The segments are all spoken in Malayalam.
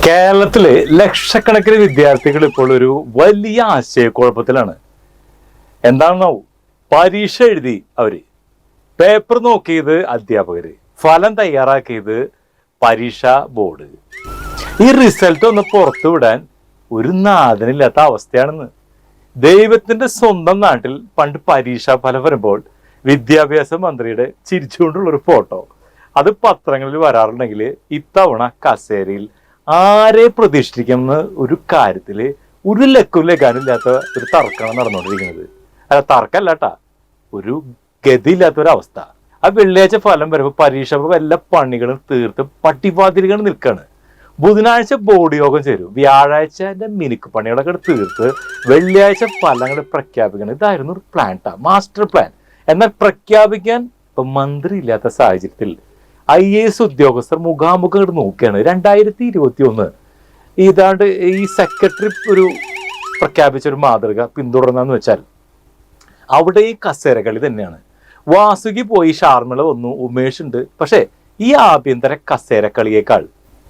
കേരളത്തിലെ ലക്ഷക്കണക്കിന് വിദ്യാർത്ഥികൾ ഇപ്പോൾ ഒരു വലിയ ആശയക്കുഴപ്പത്തിലാണ്. എന്താണെന്നാവും, പരീക്ഷ എഴുതി അവര്, പേപ്പർ നോക്കിയത് അധ്യാപകര്, ഫലം തയ്യാറാക്കിയത് പരീക്ഷാ ബോർഡ്. ഈ റിസൾട്ട് ഒന്ന് പുറത്തു വിടാൻ ഒരു നാഥനില്ലാത്ത അവസ്ഥയാണെന്ന്. ദൈവത്തിന്റെ സ്വന്തം നാട്ടിൽ പണ്ട് പരീക്ഷാ ഫലം വരുമ്പോൾ വിദ്യാഭ്യാസ മന്ത്രിയുടെ ചിരിച്ചുകൊണ്ടുള്ളൊരു ഫോട്ടോ അത് പത്രങ്ങളിൽ വരാറുണ്ടെങ്കിൽ ഇത്തവണ കസേരയിൽ ആരെ പ്രതീക്ഷിക്കുന്ന ഒരു കാര്യത്തില് ഒരു ലക്കും ലഗാനില്ലാത്ത ഒരു തർക്കമാണ് നടന്നുകൊണ്ടിരിക്കുന്നത്. അല്ല, തർക്കമല്ലാട്ടാ, ഒരു ഗതിയില്ലാത്ത ഒരവസ്ഥ. ആ വെള്ളിയാഴ്ച ഫലം വരുമ്പോൾ പരീക്ഷ എല്ലാ പണികളും തീർത്ത് പട്ടിവാതിലുകൾ നിൽക്കാണ്. ബുധനാഴ്ച ബോർഡ് യോഗം ചേരും, വ്യാഴാഴ്ച മിനുക്ക് പണികളൊക്കെ തീർത്ത് വെള്ളിയാഴ്ച ഫലങ്ങൾ പ്രഖ്യാപിക്കണം. ഇതായിരുന്നു ഒരു പ്ലാൻ, മാസ്റ്റർ പ്ലാൻ. എന്നാൽ പ്രഖ്യാപിക്കാൻ ഇപ്പൊ മന്ത്രി ഇല്ലാത്ത സാഹചര്യത്തിൽ IAS ഉദ്യോഗസ്ഥർ മുഖാമുഖം നോക്കുകയാണ്. 2021 ഇതാണ്ട് ഈ സെക്രട്ടറി ഒരു പ്രഖ്യാപിച്ചൊരു മാതൃക പിന്തുടർന്നെന്ന് വെച്ചാൽ അവിടെ ഈ കസേരകളി തന്നെയാണ്. വാസുകി പോയി, ഷാർമിള വന്നു, ഉമേഷ് ഉണ്ട്. പക്ഷെ ഈ ആഭ്യന്തര കസേരക്കളിയേക്കാൾ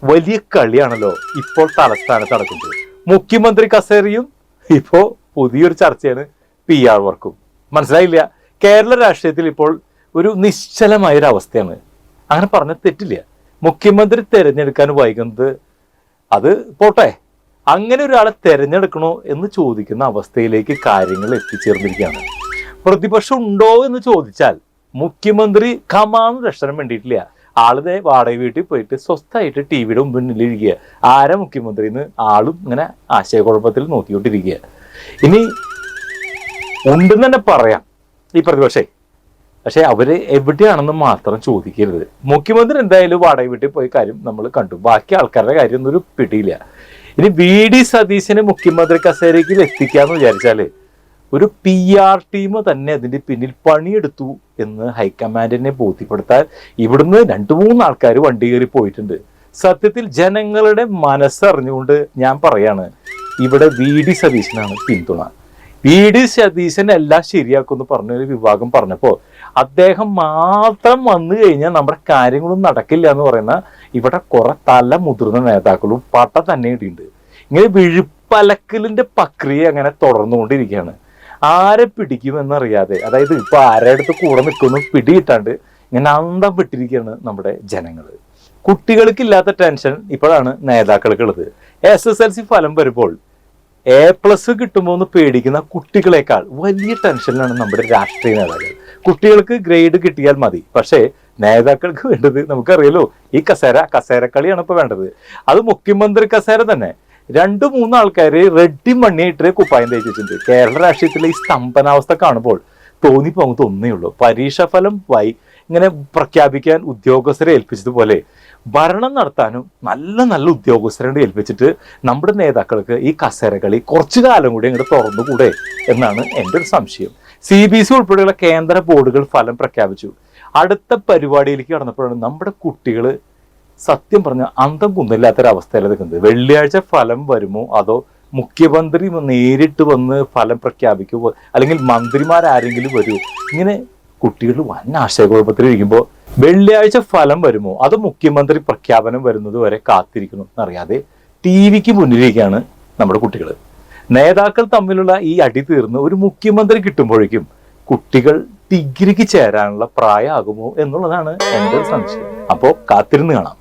വലിയ കളിയാണല്ലോ ഇപ്പോൾ തലസ്ഥാനത്ത് നടക്കുന്നത്. മുഖ്യമന്ത്രി കസേരയും ഇപ്പോ പുതിയൊരു ചർച്ചയാണ് PR വർക്കും. മനസ്സിലായില്ല, കേരള രാഷ്ട്രീയത്തിൽ ഇപ്പോൾ ഒരു നിശ്ചലമായൊരു അവസ്ഥയാണ്. അങ്ങനെ പറഞ്ഞ തെറ്റില്ല. മുഖ്യമന്ത്രി തെരഞ്ഞെടുക്കാൻ വൈകുന്നത് അത് പോട്ടെ, അങ്ങനെ ഒരാളെ തെരഞ്ഞെടുക്കണോ എന്ന് ചോദിക്കുന്ന അവസ്ഥയിലേക്ക് കാര്യങ്ങൾ എത്തിച്ചേർന്നിരിക്കുകയാണ്. പ്രതിപക്ഷം ഉണ്ടോ എന്ന് ചോദിച്ചാൽ മുഖ്യമന്ത്രി കമാന്ന് രക്ഷണം വേണ്ടിയിട്ടില്ല. ആളുടെ വാടക വീട്ടിൽ പോയിട്ട് സ്വസ്ഥമായിട്ട് TV മുന്നിലിരിക്കുക. ആരാ മുഖ്യമന്ത്രി എന്ന് ആളും ഇങ്ങനെ ആശയക്കുഴപ്പത്തിൽ നോക്കിക്കൊണ്ടിരിക്കുക. ഇനി ഉണ്ടെന്ന് തന്നെ പറയാം ഈ പ്രതിപക്ഷേ, പക്ഷെ അവര് എവിടെയാണെന്ന് മാത്രം ചോദിക്കരുത്. മുഖ്യമന്ത്രി എന്തായാലും വാടക വീട്ടിൽ പോയി കാര്യം നമ്മൾ കണ്ടു, ബാക്കി ആൾക്കാരുടെ കാര്യം ഒന്നും ഒരു പിടിയില്ല. ഇനി VD സതീശനെ മുഖ്യമന്ത്രി കസേരയ്ക്ക് എത്തിക്കാന്ന് വിചാരിച്ചാല് ഒരു PR ടീം തന്നെ അതിന്റെ പിന്നിൽ പണിയെടുത്തു എന്ന് ഹൈക്കമാൻഡിനെ ബോധ്യപ്പെടുത്താൻ ഇവിടുന്ന് 2-3 ആൾക്കാർ വണ്ടി കയറി പോയിട്ടുണ്ട്. സത്യത്തിൽ ജനങ്ങളുടെ മനസ്സറിഞ്ഞുകൊണ്ട് ഞാൻ പറയാണ്, ഇവിടെ VD സതീശനാണ് പിന്തുണ. VD സതീശൻ എല്ലാം ശരിയാക്കുമെന്ന് പറഞ്ഞൊരു വിഭാഗം പറഞ്ഞപ്പോ അദ്ദേഹം മാത്രം വന്നു കഴിഞ്ഞാൽ നമ്മുടെ കാര്യങ്ങളൊന്നും നടക്കില്ല എന്ന് പറയുന്ന ഇവിടെ കുറെ തല മുതിർന്ന നേതാക്കളും പട്ട തന്നെ ഇട്ടുണ്ട്. ഇങ്ങനെ വിഴുപ്പലക്കലിന്റെ പ്രക്രിയ അങ്ങനെ തുടർന്നുകൊണ്ടിരിക്കുകയാണ്. ആരെ പിടിക്കുമെന്നറിയാതെ, അതായത് ഇപ്പൊ ആരുടെ അടുത്ത് കൂടെ നിൽക്കുന്നു പിടികിട്ടാണ്ട് ഇങ്ങനെ അന്തം വിട്ടിരിക്കുകയാണ് നമ്മുടെ ജനങ്ങൾ. കുട്ടികൾക്കില്ലാത്ത ടെൻഷൻ ഇപ്പോഴാണ് നേതാക്കൾക്കുള്ളത്. SSLC ഫലം വരുമ്പോൾ A+ കിട്ടുമോ എന്ന് പേടിക്കുന്ന കുട്ടികളെക്കാൾ വലിയ ടെൻഷനിലാണ് നമ്മുടെ രാഷ്ട്രീയ നേതാക്കൾ. കുട്ടികൾക്ക് ഗ്രേഡ് കിട്ടിയാൽ മതി, പക്ഷേ നേതാക്കൾക്ക് വേണ്ടത് നമുക്കറിയാലോ, ഈ കസേരക്കളിയാണ് ഇപ്പൊ വേണ്ടത്. അത് മുഖ്യമന്ത്രി കസേര തന്നെ. 2-3 ആൾക്കാര് റെഡി മണ്ണിയിട്ട് കുപ്പായം തേച്ചിട്ടുണ്ട്. കേരള രാഷ്ട്രീയത്തിലെ ഈ സ്തംഭനാവസ്ഥ കാണുമ്പോൾ തോന്നിപ്പോകുന്നത് ഒന്നേ ഉള്ളൂ, പരീക്ഷാ ഫലം ഇങ്ങനെ പ്രഖ്യാപിക്കാൻ ഉദ്യോഗസ്ഥരെ ഏൽപ്പിച്ചതുപോലെ ഭരണം നടത്താനും നല്ല നല്ല ഉദ്യോഗസ്ഥരെ ഏൽപ്പിച്ചിട്ട് നമ്മുടെ നേതാക്കൾക്ക് ഈ കസേരകളി കുറച്ചു കാലം കൂടി അങ്ങോട്ട് തുറന്നുകൂടെ എന്നാണ് എൻ്റെ ഒരു സംശയം. CBSE ഉൾപ്പെടെയുള്ള കേന്ദ്ര ബോർഡുകൾ ഫലം പ്രഖ്യാപിച്ചു. അടുത്ത പരിപാടിയിലേക്ക് കടന്നപ്പോഴാണ് നമ്മുടെ കുട്ടികൾ സത്യം പറഞ്ഞ അന്തം കുന്നില്ലാത്തൊരവസ്ഥയിൽ നിൽക്കുന്നത്. വെള്ളിയാഴ്ച ഫലം വരുമോ അതോ മുഖ്യമന്ത്രി നേരിട്ട് വന്ന് ഫലം പ്രഖ്യാപിക്കുമോ, അല്ലെങ്കിൽ മന്ത്രിമാരാരെങ്കിലും വരുമോ? ഇങ്ങനെ കുട്ടികൾ വൻ ആശയക്കുഴപ്പത്തിലിരിക്കുമ്പോൾ വെള്ളിയാഴ്ച ഫലം വരുമോ അതോ മുഖ്യമന്ത്രി പ്രഖ്യാപനം വരുന്നത് വരെ കാത്തിരിക്കണം എന്നറിയാതെ TV മുന്നിലിരിക്കുകയാണ് നമ്മുടെ കുട്ടികൾ. നേതാക്കൾ തമ്മിലുള്ള ഈ അടി തീർന്ന് ഒരു മുഖ്യമന്ത്രി കിട്ടുമ്പോഴേക്കും കുട്ടികൾ ഡിഗ്രിക്ക് ചേരാനുള്ള പ്രായമാകുമോ എന്നുള്ളതാണ് എൻ്റെ സംശയം. അപ്പോൾ കാത്തിരുന്ന് കാണാം.